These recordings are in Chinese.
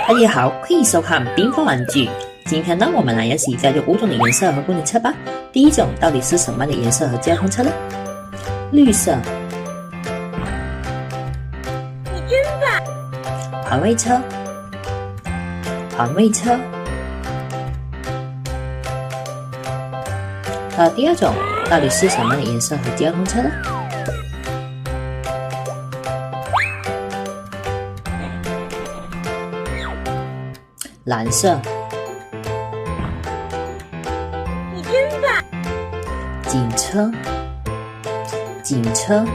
大家好，欢迎收看缤纷玩具。今天呢，我们来演示一下有5种的颜色和功能车吧。第一种到底是什么的颜色和交通车呢？绿色。你真棒！环卫车，环卫车。第二种到底是什么的颜色和交通车呢？蓝色。你真棒！警车，警车。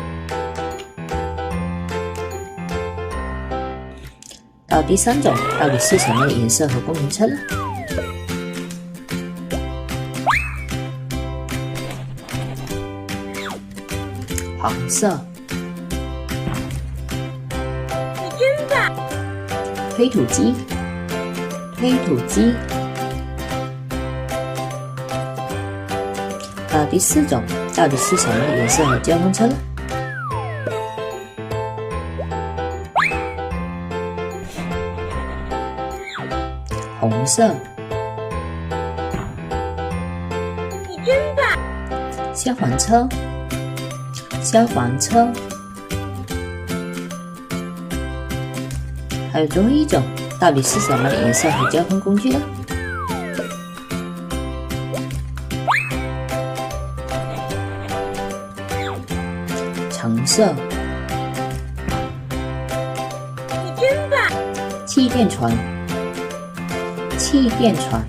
第三种到底是什么的颜色和功能车呢？黄色。你真棒！推土机，推土机。第四种到底是什么的颜色和交通车呢？红色。你真棒！消防车，消防车。还有最后一种到底是什么的颜色和交通工具呢？橙色。你真棒！气垫船，气垫船。